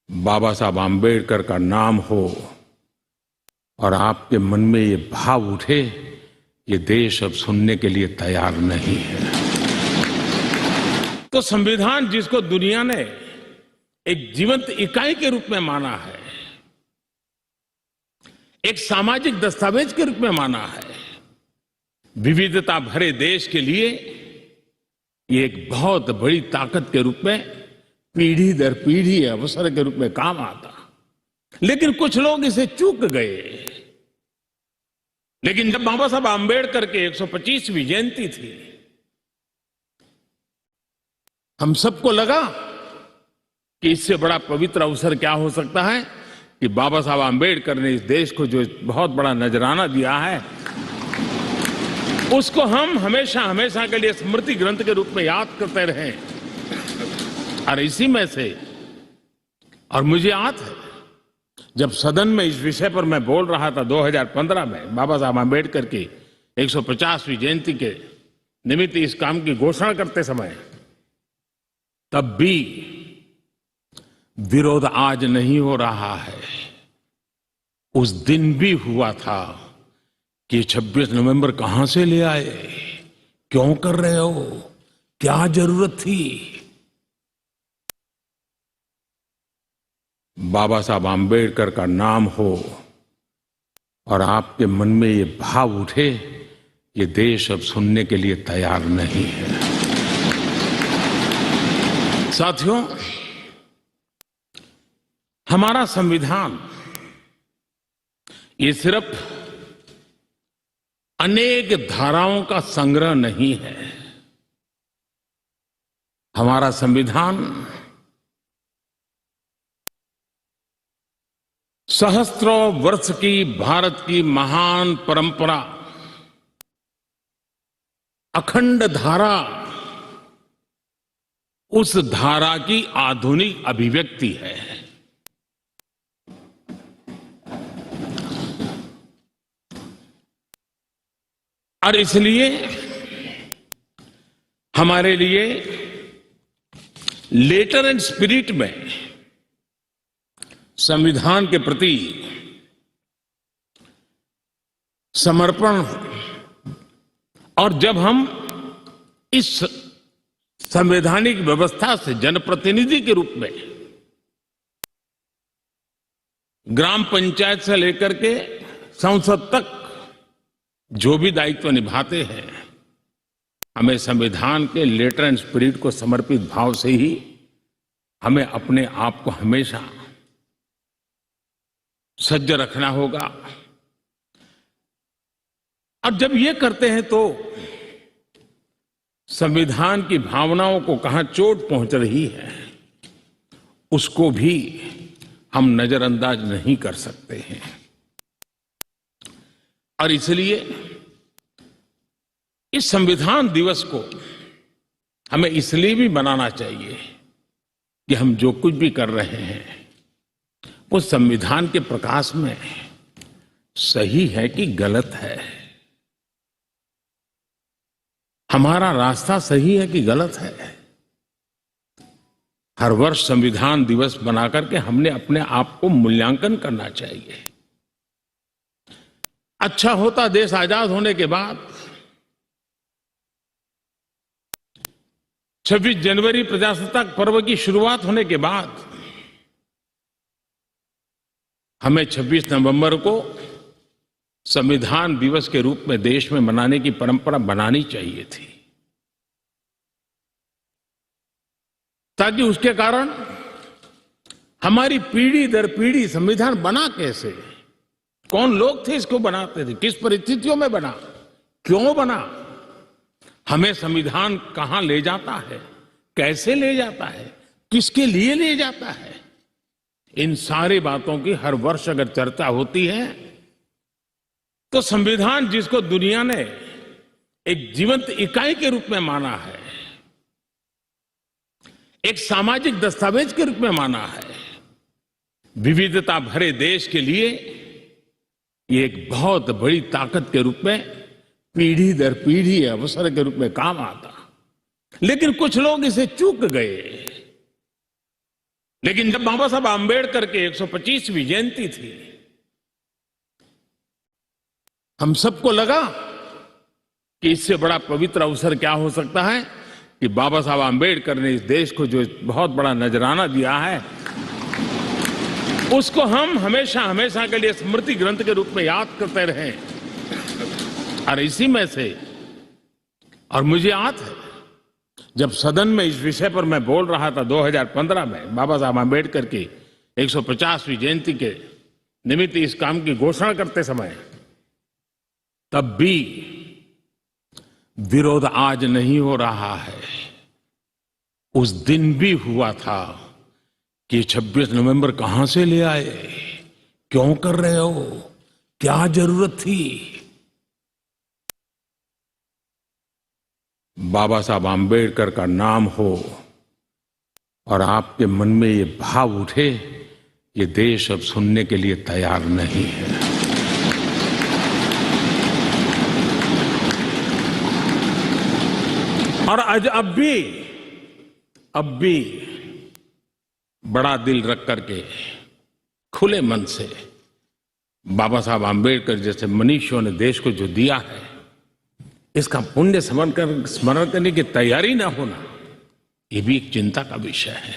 बाबा साहब आम्बेडकर का नाम हो और आपके मन में ये भाव उठे, ये देश अब सुनने के लिए तैयार नहीं है। तो संविधान जिसको दुनिया ने एक जीवंत इकाई के रूप में माना है, एक सामाजिक दस्तावेज के रूप में माना है, विविधता भरे देश के लिए ये एक बहुत बड़ी ताकत के रूप में पीढ़ी दर पीढ़ी अवसर के रूप में काम आता। लेकिन कुछ लोग इसे चूक गए। लेकिन जब बाबा साहब आम्बेडकर के 125वीं जयंती थी, हम सबको लगा कि इससे बड़ा पवित्र अवसर क्या हो सकता है कि बाबा साहब आम्बेडकर ने इस देश को जो बहुत बड़ा नजराना दिया है, उसको हम हमेशा हमेशा के लिए स्मृति ग्रंथ के रूप में याद करते रहें। और इसी में से, और मुझे याद है जब सदन में इस विषय पर मैं बोल रहा था 2015 में, बाबा साहब आम्बेडकर की 150वीं जयंती के निमित्त इस काम की घोषणा करते समय, तब भी विरोध आज नहीं हो रहा है। उस दिन भी हुआ था कि 26 नवंबर कहां से ले आए, क्यों कर रहे हो, क्या जरूरत थी। बाबा साहब आम्बेडकर का नाम हो और आपके मन में ये भाव उठे, ये देश अब सुनने के लिए तैयार नहीं है। साथियों, हमारा संविधान ये सिर्फ अनेक धाराओं का संग्रह नहीं है। हमारा संविधान सहस्त्रों वर्ष की भारत की महान परंपरा, अखंड धारा, उस धारा की आधुनिक अभिव्यक्ति है। और इसलिए हमारे लिए लेटर एंड स्पिरिट में संविधान के प्रति समर्पण, और जब हम इस संवैधानिक व्यवस्था से जनप्रतिनिधि के रूप में ग्राम पंचायत से लेकर के संसद तक जो भी दायित्व निभाते हैं, हमें संविधान के लेटर एंड स्पिरिट को समर्पित भाव से ही हमें अपने आप को हमेशा सज्ज रखना होगा। और जब ये करते हैं तो संविधान की भावनाओं को कहां चोट पहुंच रही है, उसको भी हम नजरअंदाज नहीं कर सकते हैं। और इसलिए इस संविधान दिवस को हमें इसलिए भी मनाना चाहिए कि हम जो कुछ भी कर रहे हैं वो संविधान के प्रकाश में सही है कि गलत है, हमारा रास्ता सही है कि गलत है। हर वर्ष संविधान दिवस बनाकर के हमने अपने आप को मूल्यांकन करना चाहिए। अच्छा होता देश आजाद होने के बाद 26 जनवरी प्रजासत्ताक पर्व की शुरुआत होने के बाद हमें 26 नवंबर को संविधान दिवस के रूप में देश में मनाने की परंपरा बनानी चाहिए थी, ताकि उसके कारण हमारी पीढ़ी दर पीढ़ी संविधान बना कैसे, कौन लोग थे इसको बनाते थे, किस परिस्थितियों में बना, क्यों बना, हमें संविधान कहां ले जाता है, कैसे ले जाता है, किसके लिए ले जाता है, इन सारी बातों की हर वर्ष अगर चर्चा होती है तो संविधान जिसको दुनिया ने एक जीवंत इकाई के रूप में माना है, एक सामाजिक दस्तावेज के रूप में माना है, विविधता भरे देश के लिए ये एक बहुत बड़ी ताकत के रूप में पीढ़ी दर पीढ़ी अवसर के रूप में काम आता। लेकिन कुछ लोग इसे चूक गए। लेकिन जब बाबा साहब आम्बेडकर के 125वीं जयंती थी, हम सबको लगा कि इससे बड़ा पवित्र अवसर क्या हो सकता है कि बाबा साहब आम्बेडकर ने इस देश को जो बहुत बड़ा नजराना दिया है, उसको हम हमेशा हमेशा के लिए स्मृति ग्रंथ के रूप में याद करते रहें। और इसी में से, और मुझे याद है जब सदन में इस विषय पर मैं बोल रहा था 2015 में, बाबा साहब आम्बेडकर की 150वीं जयंती के निमित्त इस काम की घोषणा करते समय, तब भी विरोध आज नहीं हो रहा है, उस दिन भी हुआ था कि 26 नवंबर कहां से ले आए, क्यों कर रहे हो, क्या जरूरत थी। बाबा साहब आम्बेडकर का नाम हो और आपके मन में ये भाव उठे, ये देश अब सुनने के लिए तैयार नहीं है। और आज अब भी बड़ा दिल रख करके खुले मन से बाबा साहब आम्बेडकर जैसे मनीषियों ने देश को जो दिया है, इसका पुण्य स्मरण करने की तैयारी ना होना, ये भी एक चिंता का विषय है।